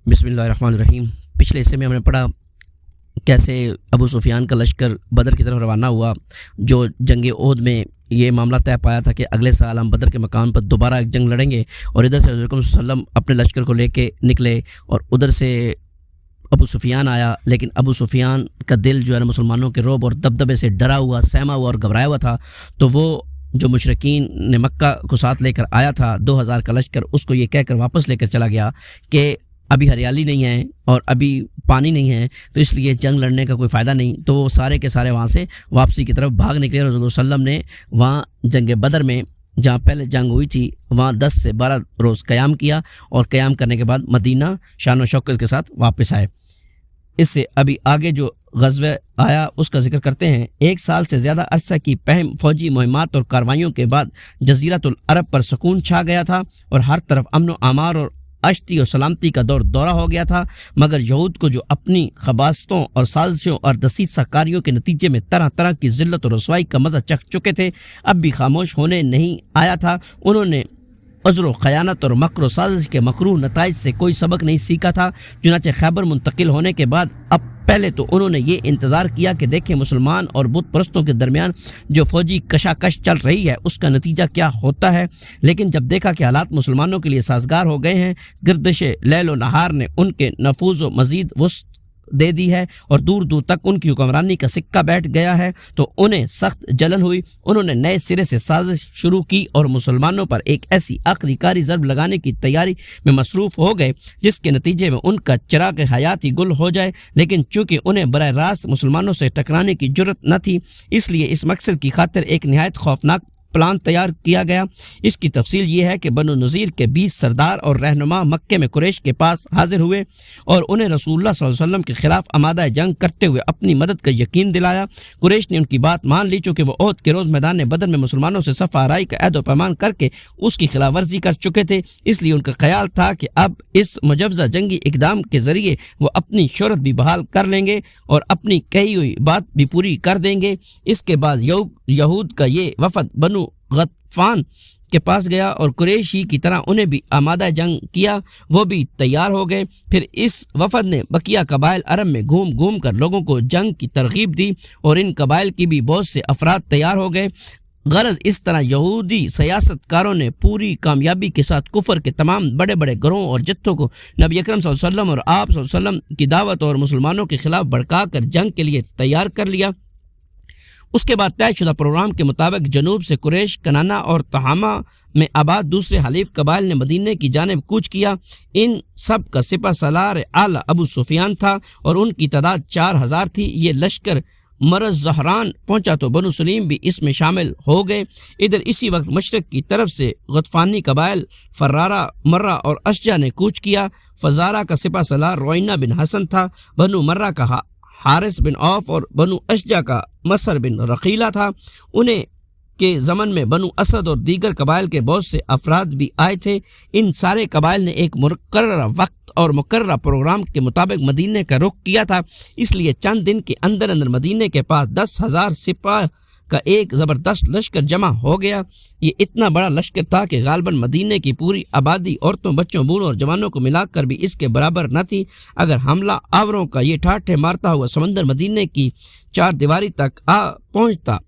بسم اللہ الرحمن الرحیم۔ پچھلے حصے میں ہم نے پڑھا کیسے ابو سفیان کا لشکر بدر کی طرف روانہ ہوا، جو جنگ احد میں یہ معاملہ طے پایا تھا کہ اگلے سال ہم بدر کے مقام پر دوبارہ ایک جنگ لڑیں گے، اور ادھر سے حضرت صلی اللہ علیہ وسلم اپنے لشکر کو لے کے نکلے اور ادھر سے ابو سفیان آیا، لیکن ابو سفیان کا دل جو ہے نا مسلمانوں کے رعب اور دبدبے سے ڈرا ہوا، سہما ہوا اور گھبرایا ہوا تھا۔ تو وہ جو مشرکین نے مکہ کو ساتھ لے کر آیا تھا 2000 کا لشکر، اس کو یہ کہہ کر واپس لے کر چلا گیا کہ ابھی ہریالی نہیں ہے اور ابھی پانی نہیں ہے، تو اس لیے جنگ لڑنے کا کوئی فائدہ نہیں۔ تو وہ سارے کے سارے وہاں سے واپسی کی طرف بھاگ نکلے۔ رسول اللہ صلی اللہ علیہ وسلم نے وہاں جنگ بدر میں جہاں پہلے جنگ ہوئی تھی وہاں 10 سے 12 روز قیام کیا، اور قیام کرنے کے بعد مدینہ شان و شوکت کے ساتھ واپس آئے۔ اس سے ابھی آگے جو غزوہ آیا اس کا ذکر کرتے ہیں۔ 1 سال سے زیادہ عرصہ کی پہم فوجی مہمات اور کاروائیوں کے بعد جزیرۃ العرب پر سکون چھا گیا تھا، اور ہر طرف امن و امان اور اشتی اور سلامتی کا دورہ ہو گیا تھا، مگر یہود کو جو اپنی خباثتوں اور سازشوں اور دسیسہ کاریوں کے نتیجے میں طرح طرح کی ذلت اور رسوائی کا مزہ چکھ چکے تھے، اب بھی خاموش ہونے نہیں آیا تھا۔ انہوں نے عذر و خیانت اور مکر و سازش کے مکروہ نتائج سے کوئی سبق نہیں سیکھا تھا۔ چنانچہ خیبر منتقل ہونے کے بعد اب پہلے تو انہوں نے یہ انتظار کیا کہ دیکھیں مسلمان اور بت پرستوں کے درمیان جو فوجی کشاکش چل رہی ہے اس کا نتیجہ کیا ہوتا ہے، لیکن جب دیکھا کہ حالات مسلمانوں کے لیے سازگار ہو گئے ہیں، گردش لیل و نہار نے ان کے نفوذ و مزید وسعت دے دی ہے اور دور دور تک ان کی حکمرانی کا سکہ بیٹھ گیا ہے، تو انہیں سخت جلن ہوئی۔ انہوں نے نئے سرے سے سازش شروع کی اور مسلمانوں پر ایک ایسی آخری کاری ضرب لگانے کی تیاری میں مصروف ہو گئے جس کے نتیجے میں ان کا چراغ حیات ہی گل ہو جائے، لیکن چونکہ انہیں براہ راست مسلمانوں سے ٹکرانے کی جرت نہ تھی، اس لیے اس مقصد کی خاطر ایک نہایت خوفناک پلان تیار کیا گیا۔ اس کی تفصیل یہ ہے کہ بنو نذیر کے 20 سردار اور رہنما مکے میں قریش کے پاس حاضر ہوئے اور انہیں رسول اللہ صلی اللہ علیہ وسلم کے خلاف آمادہ جنگ کرتے ہوئے اپنی مدد کا یقین دلایا۔ قریش نے ان کی بات مان لی، چونکہ وہ احد کے روز میدان بدر میں مسلمانوں سے صف آرائی کا عہد و پیمان کر کے اس کی خلاف ورزی کر چکے تھے، اس لیے ان کا خیال تھا کہ اب اس مجوزہ جنگی اقدام کے ذریعے وہ اپنی شہرت بھی بحال کر لیں گے اور اپنی کہی ہوئی بات بھی پوری کر دیں گے۔ اس کے بعد یہود کا یہ وفد بنو غطفان کے پاس گیا اور قریشی کی طرح انہیں بھی آمادہ جنگ کیا، وہ بھی تیار ہو گئے۔ پھر اس وفد نے بقیہ قبائل عرب میں گھوم گھوم کر لوگوں کو جنگ کی ترغیب دی، اور ان قبائل کی بھی بہت سے افراد تیار ہو گئے۔ غرض اس طرح یہودی سیاست کاروں نے پوری کامیابی کے ساتھ کفر کے تمام بڑے بڑے گروہوں اور جتھوں کو نبی اکرم صلی اللہ علیہ وسلم اور آپ صلی اللہ علیہ وسلم کی دعوت اور مسلمانوں کے خلاف بھڑکا کر جنگ کے لیے تیار کر لیا۔ اس کے بعد طے شدہ پروگرام کے مطابق جنوب سے قریش، کنانا اور تہامہ میں آباد دوسرے حلیف قبائل نے مدینے کی جانب کوچ کیا۔ ان سب کا سپہ سالار اعلیٰ ابو سفیان تھا اور ان کی تعداد 4000 تھی۔ یہ لشکر مرز زہران پہنچا تو بنو سلیم بھی اس میں شامل ہو گئے۔ ادھر اسی وقت مشرق کی طرف سے غطفانی قبائل فرارہ، مرہ اور اشجع نے کوچ کیا۔ فزارہ کا سپہ سالار روینہ بن حسن تھا، بنو مرہ کا حارث بن عوف اور بنو اشجع کا مصر بن رقیلہ تھا۔ انہیں کے زمن میں بنو اسد اور دیگر قبائل کے بہت سے افراد بھی آئے تھے۔ ان سارے قبائل نے ایک مقررہ وقت اور مقررہ پروگرام کے مطابق مدینے کا رخ کیا تھا، اس لیے چند دن کے اندر اندر مدینے کے پاس 10,000 سپاہ کا ایک زبردست لشکر جمع ہو گیا۔ یہ اتنا بڑا لشکر تھا کہ غالباً مدینے کی پوری آبادی عورتوں، بچوں، بوڑھوں اور جوانوں کو ملا کر بھی اس کے برابر نہ تھی۔ اگر حملہ آوروں کا یہ ٹھاٹھے مارتا ہوا سمندر مدینے کی 4 دیواری تک آ پہنچتا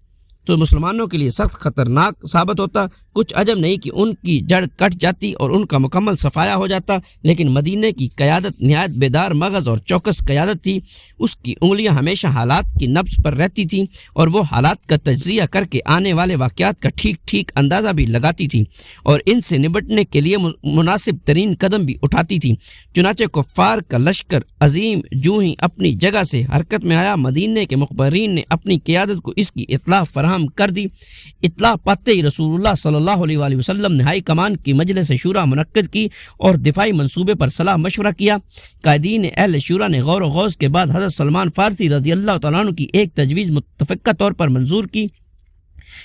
تو مسلمانوں کے لیے سخت خطرناک ثابت ہوتا۔ کچھ عجب نہیں کہ ان کی جڑ کٹ جاتی اور ان کا مکمل صفایا ہو جاتا، لیکن مدینے کی قیادت نہایت بیدار مغز اور چوکس قیادت تھی۔ اس کی انگلیاں ہمیشہ حالات کی نبض پر رہتی تھیں اور وہ حالات کا تجزیہ کر کے آنے والے واقعات کا ٹھیک اندازہ بھی لگاتی تھی اور ان سے نبٹنے کے لیے مناسب ترین قدم بھی اٹھاتی تھی۔ چنانچہ کفار کا لشکر عظیم جو ہی اپنی جگہ سے حرکت میں آیا، مدینے کے مخبرین نے اپنی قیادت کو اس کی اطلاع فراہم کر دی۔ اطلاع پاتے ہی رسول اللہ صلی اللہ علیہ وآلہ وسلم نے ہائی کمان کی مجلس شورا منعقد کی اور دفاعی منصوبے پر صلاح مشورہ کیا۔ قائدین اہل شورا نے غور و غوض کے بعد حضرت سلمان فارسی رضی اللہ تعالیٰ عنہ کی ایک تجویز متفقہ طور پر منظور کی۔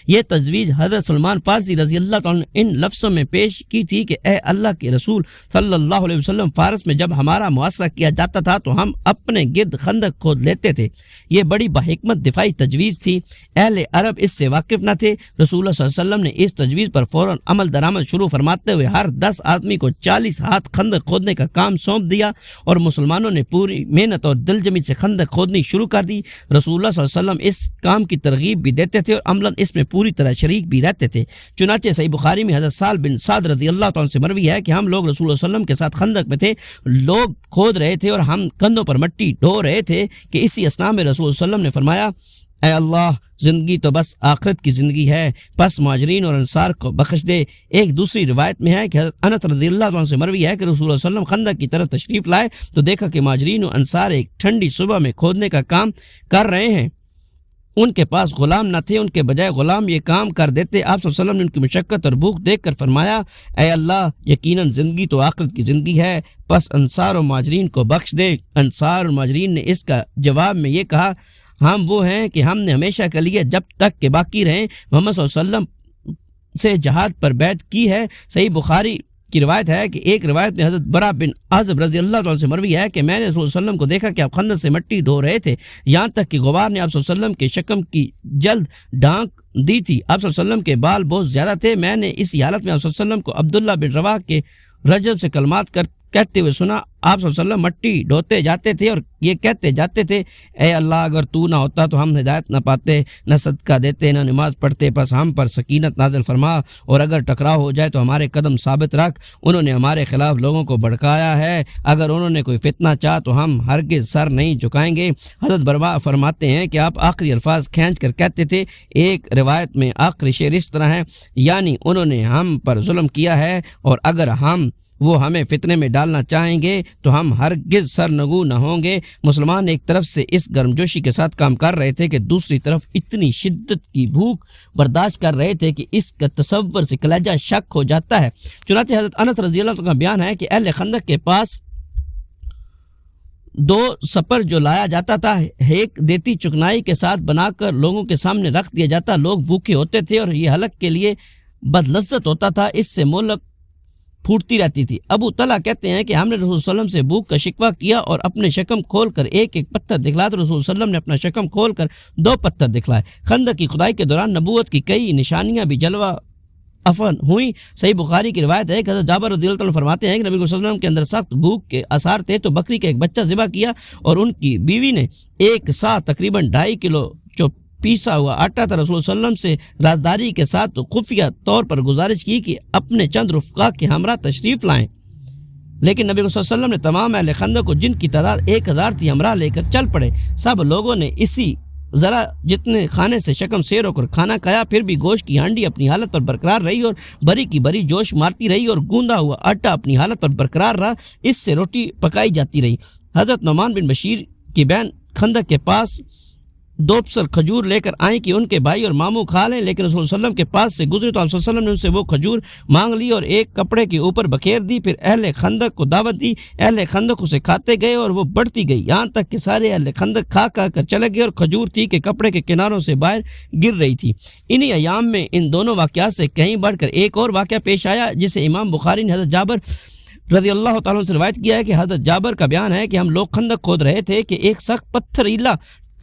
یہ تجویز حضرت سلمان فارسی رضی اللہ تعالیٰ نے ان لفظوں میں پیش کی تھی کہ اے اللہ کے رسول صلی اللہ علیہ وسلم، فارس میں جب ہمارا محاصرہ کیا جاتا تھا تو ہم اپنے گرد خندق کھود لیتے تھے۔ یہ بڑی بحکمت دفاعی تجویز تھی۔ اہل عرب اس سے واقف نہ تھے۔ رسول اللہ صلی اللہ علیہ وسلم نے اس تجویز پر فوراً عمل درآمد شروع فرماتے ہوئے ہر 10 آدمی کو 40 ہاتھ خندق کھودنے کا کام سونپ دیا اور مسلمانوں نے پوری محنت اور دل جمی سے خندق کھودنی شروع کر دی۔ رسول اللہ صلی اللہ علیہ وسلم اس کام کی ترغیب بھی دیتے تھے اور عملاً اس میں پوری طرح شریک بھی رہتے تھے۔ چنانچہ صحیح بخاری میں حضرت سہل بن سعد رضی اللہ تعالیٰ سے مروی ہے کہ ہم لوگ رسول اللہ صلی اللہ علیہ وسلم کے ساتھ خندق میں تھے، لوگ کھود رہے تھے اور ہم کندھوں پر مٹی ڈھو رہے تھے کہ اسی اثناء میں رسول اللہ صلی اللہ علیہ وسلم نے فرمایا، اے اللہ، زندگی تو بس آخرت کی زندگی ہے، پس مہاجرین اور انصار کو بخش دے۔ ایک دوسری روایت میں ہے کہ حضرت انس رضی اللہ عنہ سے مروی ہے کہ رسول اللہ صلی اللہ علیہ وسلم خندق کی طرف تشریف لائے تو دیکھا کہ مہاجرین اور انصار ایک ٹھنڈی صبح میں کھودنے کا کام کر رہے ہیں۔ ان کے پاس غلام نہ تھے، ان کے بجائے غلام یہ کام کر دیتے۔ آپ صلی اللہ علیہ وسلم نے ان کی مشقت اور بھوک دیکھ کر فرمایا، اے اللہ، یقیناً زندگی تو آخرت کی زندگی ہے، پس انصار و مہاجرین کو بخش دے۔ انصار اور مہاجرین نے اس کا جواب میں یہ کہا، ہم وہ ہیں کہ ہم نے ہمیشہ کے لیے جب تک کہ باقی رہیں محمد صلی اللہ علیہ وسلم سے جہاد پر بیعت کی ہے۔ صحیح بخاری کی روایت ہے کہ ایک روایت میں حضرت برا بن عازب رضی اللہ عنہ سے مروی ہے کہ میں نے رسول اللہ علیہ وسلم کو دیکھا کہ آپ خندق سے مٹی دھو رہے تھے، یہاں تک کہ غبار نے آپ صلی اللہ علیہ وسلم کے شکم کی جلد ڈھانک دی تھی۔ آپ صلی اللہ علیہ وسلم کے بال بہت زیادہ تھے۔ میں نے اسی حالت میں آپ صلی اللہ علیہ وسلم کو عبداللہ بن رواح کے رجب سے کلمات کہتے ہوئے سنا۔ آپ صلی اللہ علیہ وسلم مٹی ڈھوتے جاتے تھے اور یہ کہتے جاتے تھے، اے اللہ، اگر تو نہ ہوتا تو ہم ہدایت نہ پاتے، نہ صدقہ دیتے، نہ نماز پڑھتے، پس ہم پر سکینت نازل فرما، اور اگر ٹکراؤ ہو جائے تو ہمارے قدم ثابت رکھ۔ انہوں نے ہمارے خلاف لوگوں کو بھڑکایا ہے، اگر انہوں نے کوئی فتنہ چاہ تو ہم ہرگز سر نہیں جھکائیں گے۔ حضرت بروا فرماتے ہیں کہ آپ آخری الفاظ کھینچ کر کہتے تھے۔ ایک روایت میں آخری شعر اس طرح ہے، یعنی انہوں نے ہم پر ظلم کیا ہے اور اگر وہ ہمیں فتنے میں ڈالنا چاہیں گے تو ہم ہرگز سرنگو نہ ہوں گے۔ مسلمان ایک طرف سے اس گرمجوشی کے ساتھ کام کر رہے تھے کہ دوسری طرف اتنی شدت کی بھوک برداشت کر رہے تھے کہ اس کا تصور سے کلیجہ شک ہو جاتا ہے۔ چنانچہ حضرت انس رضی اللہ عنہ کا بیان ہے کہ اہل خندق کے پاس 2 سپر جو لایا جاتا تھا ایک دیتی چکنائی کے ساتھ بنا کر لوگوں کے سامنے رکھ دیا جاتا، لوگ بھوکے ہوتے تھے اور یہ حلق کے لیے بدلذت ہوتا تھا، اس سے مولک پھوٹتی رہتی تھی۔ ابو طلحہ کہتے ہیں کہ ہم نے رسول صلی اللہ علیہ وسلم سے بھوک کا شکوہ کیا اور اپنے شکم کھول کر ایک ایک پتھر دکھلایا تو رسول صلی اللہ علیہ وسلم نے اپنا شکم کھول کر 2 پتھر دکھلائے۔ خندق کی کھدائی کے دوران نبوت کی کئی نشانیاں بھی جلوہ افن ہوئی۔ صحیح بخاری کی روایت ہے کہ حضرت جابر رضی اللہ عنہ فرماتے ہیں کہ نبی صلی اللہ علیہ وسلم کے اندر سخت بھوک کے آثار تھے تو بکری کا ایک بچہ ذبح کیا اور ان کی بیوی نے ایک سا تقریباً 2.5 کلو جو پیسا ہوا آٹا تھا رسول صلی اللہ علیہ وسلم سے رازداری کے ساتھ خفیہ طور پر گزارش کی کہ اپنے چند رفقا کے ہمراہ تشریف لائیں، لیکن نبی صلی اللہ علیہ وسلم نے تمام اہل خندق کو، جن کی تعداد 1000 تھی، ہمراہ لے کر چل پڑے۔ سب لوگوں نے اسی ذرا جتنے کھانے سے شکم سیر ہو کر کھانا کھایا، پھر بھی گوشت کی ہانڈی اپنی حالت پر برقرار رہی اور بری کی بری جوش مارتی رہی اور گوندا ہوا آٹا اپنی حالت پر برقرار رہا، اس سے روٹی پکائی جاتی رہی۔ حضرت نعمان بن بشیر کی بہن خندق کے پاس 2 پسر کھجور لے کر آئیں کہ ان کے بھائی اور ماموں کھا لیں، لیکن رسول صلی اللہ علیہ وسلم کے پاس سے گزرے تو آپ صلی اللہ علیہ وسلم نے ان سے وہ کھجور مانگ لی اور ایک کپڑے کے اوپر بکھیر دی، پھر اہل خندق کو دعوت دی۔ اہل خندق اسے کھاتے گئے اور وہ بڑھتی گئی، یہاں تک کہ سارے اہل خندق کھا کر چلے گئے اور کھجور تھی کہ کپڑے کے کناروں سے باہر گر رہی تھی۔ انہی ایام میں ان دونوں واقعات سے کہیں بڑھ کر ایک اور واقعہ پیش آیا جسے امام بخاری نے حضرت جابر رضی اللہ تعالیٰ عنہ سے روایت کیا ہے کہ حضرت جابر کا بیان ہے کہ ہم لوگ خندق کھود رہے تھے کہ ایک سخت پتھریلا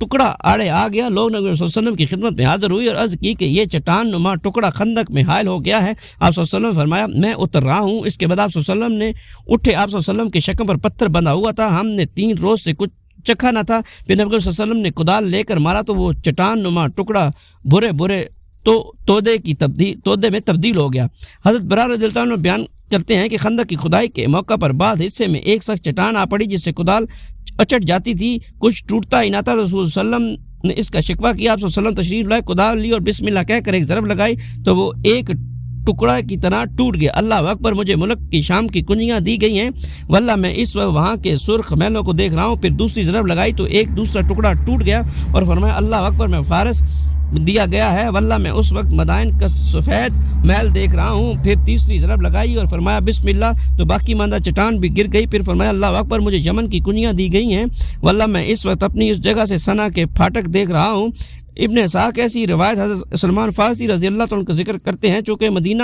ٹکڑا آڑے آ گیا۔ لوگ نبی صلی اللہ علیہ وسلم کی خدمت میں حاضر ہوئی اور عرض کی کہ یہ چٹان نما ٹکڑا خندق میں حائل ہو گیا ہے۔ آپ صلی اللہ علیہ وسلم نے فرمایا میں اتر رہا ہوں۔ اس کے بعد آپ صلی اللہ علیہ وسلم نے اٹھے، آپ صلی اللہ علیہ وسلم کے شکم پر پتھر بندھا ہوا تھا، ہم نے 3 روز سے کچھ چکھا نہ تھا۔ پھر نبی صلی اللہ علیہ وسلم نے کدال لے کر مارا تو وہ چٹان نما ٹکڑا برے تودے میں تبدیل ہو گیا۔ حضرت برار رضی اللہ عنہ بیان کرتے ہیں کہ خندق کی کھدائی کے موقع پر بعض حصے میں ایک سخت چٹان آ پڑی جس سے کدال اچٹ جاتی تھی، کچھ ٹوٹتا ہی نہ تھا۔ رسول صلی اللہ علیہ وسلم نے اس کا شکوہ کیا، آپ صلی اللہ علیہ وسلم تشریف لائے، کدال لی اور بسم اللہ کہہ کر ایک ضرب لگائی تو وہ ایک ٹکڑا کی طرح ٹوٹ گیا۔ اللہ اکبر، مجھے ملک کی شام کی کنجیاں دی گئی ہیں، واللہ میں اس وقت وہاں کے سرخ محلوں کو دیکھ رہا ہوں۔ پھر دوسری ضرب لگائی تو ایک دوسرا ٹکڑا ٹوٹ گیا اور فرمایا اللہ اکبر، میں فارس دیا گیا ہے، واللہ میں اس وقت مدائن کا سفید محل دیکھ رہا ہوں۔ پھر تیسری ضرب لگائی اور فرمایا بسم اللہ تو باقی ماندہ چٹان بھی گر گئی۔ پھر فرمایا اللہ اکبر، مجھے یمن کی کنجیاں دی گئی ہیں، واللہ میں اس وقت اپنی اس جگہ سے سنا کے پھاٹک دیکھ رہا ہوں۔ ابن اسحاق ایسی روایت حضرت سلمان فارسی رضی اللہ عنہ کا ذکر کرتے ہیں، چونکہ مدینہ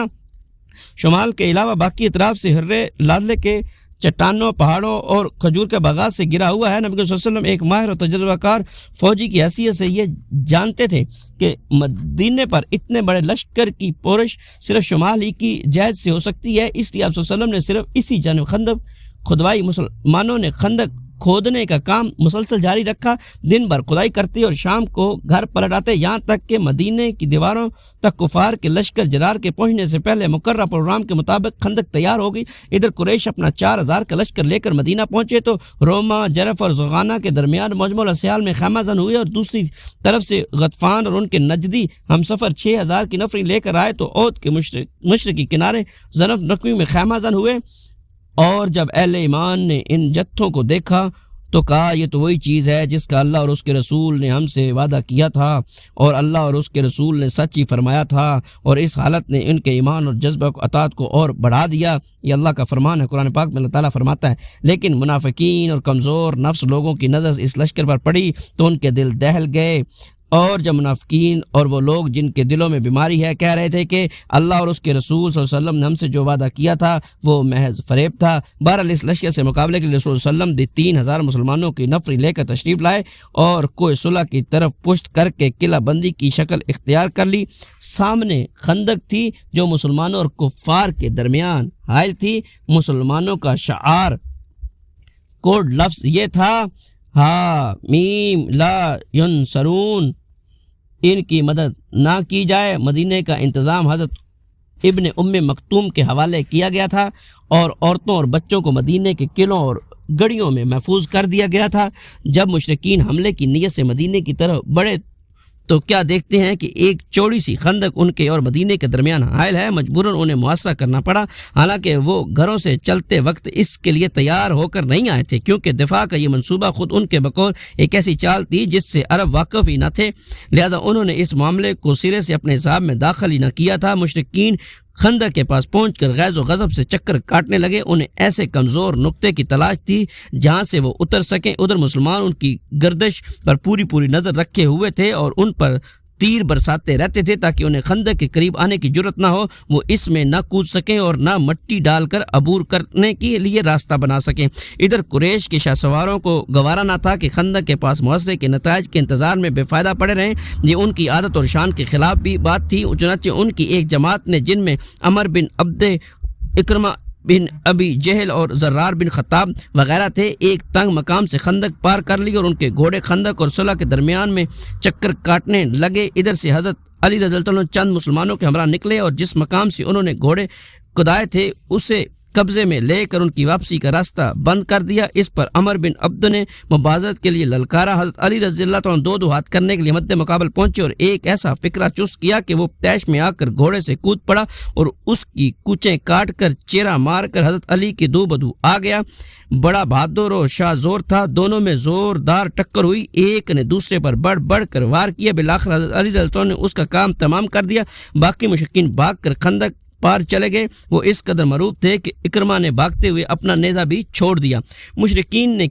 شمال کے علاوہ باقی اطراف سے ہرے لادلے کے چٹانوں، پہاڑوں اور کھجور کے باغات سے گرا ہوا ہے۔ نبی صلی اللہ علیہ وسلم ایک ماہر اور تجربہ کار فوجی کی حیثیت سے یہ جانتے تھے کہ مدینے پر اتنے بڑے لشکر کی پورش صرف شمال ہی کی جہت سے ہو سکتی ہے، اس لیے آپ صلی اللہ علیہ وسلم نے صرف اسی جانب خندق کھدوائی۔ مسلمانوں نے خندق کھودنے کا کام مسلسل جاری رکھا، دن بھر کھدائی کرتے اور شام کو گھر پلٹ آتے، یہاں تک کہ مدینے کی دیواروں تک کفار کے لشکر جرار کے پہنچنے سے پہلے مقررہ پروگرام کے مطابق خندق تیار ہو گئی۔ ادھر قریش اپنا 4000 کا لشکر لے کر مدینہ پہنچے تو روما، جرف اور زغانہ کے درمیان مجمع الاسیال میں خیمہ زن ہوئے، اور دوسری طرف سے غطفان اور ان کے نجدی ہم سفر 6000 کی نفری لے کر آئے تو عود کے مشرقی کنارے زنف نقوی میں خیمہ زن ہوئے۔ اور جب اہل ایمان نے ان جتھوں کو دیکھا تو کہا یہ تو وہی چیز ہے جس کا اللہ اور اس کے رسول نے ہم سے وعدہ کیا تھا، اور اللہ اور اس کے رسول نے سچ ہی فرمایا تھا، اور اس حالت نے ان کے ایمان اور جذبہ کو اطاعت کو اور بڑھا دیا۔ یہ اللہ کا فرمان ہے۔ قرآن پاک میں اللہ تعالیٰ فرماتا ہے، لیکن منافقین اور کمزور نفس لوگوں کی نظر اس لشکر پر پڑی تو ان کے دل دہل گئے، اور جب منافقین اور وہ لوگ جن کے دلوں میں بیماری ہے کہہ رہے تھے کہ اللہ اور اس کے رسول صلی اللہ علیہ وسلم نے ہم سے جو وعدہ کیا تھا وہ محض فریب تھا۔ بہرحال اس لشکر سے مقابلے کے لیے رسول صلی اللہ علیہ وسلم 3000 مسلمانوں کی نفری لے کر تشریف لائے اور کوہ صلح کی طرف پشت کر کے قلعہ بندی کی شکل اختیار کر لی۔ سامنے خندق تھی جو مسلمانوں اور کفار کے درمیان حائل تھی۔ مسلمانوں کا شعار کوڈ لفظ یہ تھا، ہا میم لا ینصرون، ان کی مدد نہ کی جائے۔ مدینے کا انتظام حضرت ابن ام مکتوم کے حوالے کیا گیا تھا، اور عورتوں اور بچوں کو مدینے کے قلعوں اور گڑھیوں میں محفوظ کر دیا گیا تھا۔ جب مشرکین حملے کی نیت سے مدینے کی طرف بڑھے تو کیا دیکھتے ہیں کہ ایک چوڑی سی خندق ان کے اور مدینے کے درمیان حائل ہے۔ مجبوراً انہیں محاصرہ کرنا پڑا، حالانکہ وہ گھروں سے چلتے وقت اس کے لیے تیار ہو کر نہیں آئے تھے، کیونکہ دفاع کا یہ منصوبہ خود ان کے بقول ایک ایسی چال تھی جس سے عرب واقف ہی نہ تھے، لہذا انہوں نے اس معاملے کو سرے سے اپنے حساب میں داخل ہی نہ کیا تھا۔ مشرکین خندق کے پاس پہنچ کر غیظ و غضب سے چکر کاٹنے لگے۔ انہیں ایسے کمزور نقطے کی تلاش تھی جہاں سے وہ اتر سکیں۔ ادھر مسلمان ان کی گردش پر پوری نظر رکھے ہوئے تھے اور ان پر تیر برساتے رہتے تھے تاکہ انہیں خندق کے قریب آنے کی جرت نہ ہو، وہ اس میں نہ کود سکیں اور نہ مٹی ڈال کر عبور کرنے کے لیے راستہ بنا سکیں۔ ادھر قریش کے شاہ سواروں کو گوارا نہ تھا کہ خندق کے پاس محاصرے کے نتائج کے انتظار میں بے فائدہ پڑے رہیں، یہ ان کی عادت اور شان کے خلاف بھی بات تھی۔ چنانچہ ان کی ایک جماعت نے، جن میں عمر بن عبد، اکرمہ بن ابی جہل اور زرار بن خطاب وغیرہ تھے، ایک تنگ مقام سے خندق پار کر لی اور ان کے گھوڑے خندق اور صلح کے درمیان میں چکر کاٹنے لگے۔ ادھر سے حضرت علی رضی اللہ عنہ چند مسلمانوں کے ہمراہ نکلے اور جس مقام سے انہوں نے گھوڑے کدائے تھے اسے قبضے میں لے کر ان کی واپسی کا راستہ بند کر دیا۔ اس پر عمر بن عبد نے مبارزت کے لیے للکارا۔ حضرت علی رضی اللہ عنہ دو ہاتھ کرنے کے لیے مد مقابل پہنچے اور ایک ایسا فکرہ چست کیا کہ وہ تیش میں آ کر گھوڑے سے کود پڑا اور اس کی کوچیں کاٹ کر چیرا مار کر حضرت علی کی دو بدو آ گیا۔ بڑا بہادر اور شاہ زور تھا، دونوں میں زوردار ٹکر ہوئی، ایک نے دوسرے پر بڑھ کر وار کیا۔ بالآخر حضرت علی رضی اللہ عنہ نے اس کا کام تمام کر دیا۔ باقی مشرکین بھاگ کر خندق پار چلے گئے۔ وہ اس قدر مروب تھے کہ اکرمہ نے بھاگتے ہوئے اپنا نیزہ بھی چھوڑ دیا۔ مشرکین نے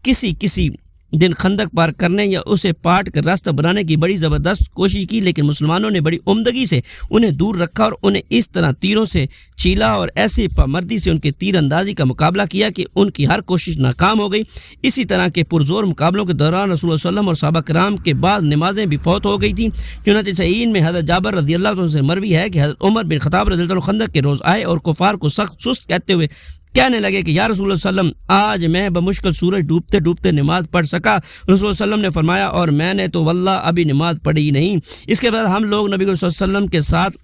کسی دن خندق پار کرنے یا اسے پاٹ کر راستہ بنانے کی بڑی زبردست کوشش کی، لیکن مسلمانوں نے بڑی عمدگی سے انہیں دور رکھا اور انہیں اس طرح تیروں سے چھیلا اور ایسی پامردی سے ان کے تیر اندازی کا مقابلہ کیا کہ ان کی ہر کوشش ناکام ہو گئی۔ اسی طرح کے پرزور مقابلوں کے دوران رسول اللہ صلی اللہ علیہ وسلم اور صحابہ کرام کے بعد نمازیں بھی فوت ہو گئی تھیں۔ چنانچہ صحیح میں حضرت جابر رضی اللہ عنہ سے مروی ہے کہ حضرت عمر بن خطاب رضی اللہ عنہ خندق کے روز آئے اور کفار کو سخت سست کہتے ہوئے کہنے لگے کہ یا رسول اللہ صلی اللہ علیہ وسلم، آج میں بمشکل سورج ڈوبتے نماز پڑھ سکا۔ رسول اللہ صلی اللہ علیہ وسلم نے فرمایا، اور میں نے تو واللہ ابھی نماز پڑھی ہی نہیں۔ اس کے بعد ہم لوگ نبی صلی اللہ علیہ وسلم کے ساتھ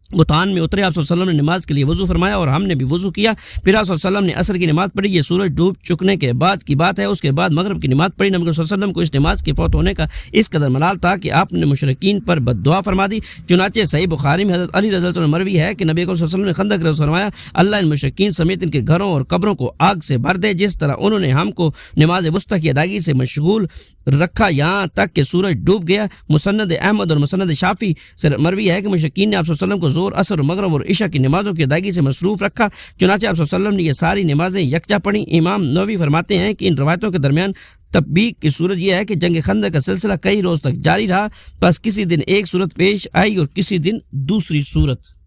بطان میں اترے۔ آپ صلی اللہ علیہ وسلم نے نماز کے لیے وضو فرمایا اور ہم نے بھی وضو کیا۔ پھر آپ صلی اللہ علیہ وسلم نے عصر کی نماز پڑھی، یہ سورج ڈوب چکنے کے بعد کی بات ہے۔ اس کے بعد مغرب کی نماز پڑھی۔ نبی صلی اللہ علیہ وسلم کو اس نماز کے فوت ہونے کا اس قدر ملال تھا کہ آپ نے مشرکین پر بد دعا فرما دی۔ چنانچہ صحیح بخاری میں حضرت علی رضی اللہ عنہ مروی ہے کہ نبی صلی اللہ علیہ وسلم نے خندق روز فرمایا، اللہ ان مشرکین سمیت ان کے گھروں اور قبروں کو آگ سے بھر دے، جس طرح انہوں نے ہم کو نماز وسطی کی ادائیگی سے مشغول رکھا یہاں تک کہ سورج ڈوب گیا۔ مسند احمد اور مسند شافعی سے مروی ہے کہ مشرکین نے آپ صلی اللہ علیہ وسلم کو زور، عصر و مغرب اور عشاء کی نمازوں کی ادائیگی سے مصروف رکھا، چنانچہ آپ صلی اللہ علیہ وسلم نے یہ ساری نمازیں یکجا پڑھیں۔ امام نووی فرماتے ہیں کہ ان روایتوں کے درمیان تطبیق کی صورت یہ ہے کہ جنگ خندق کا سلسلہ کئی روز تک جاری رہا، بس کسی دن ایک صورت پیش آئی اور کسی دن دوسری صورت۔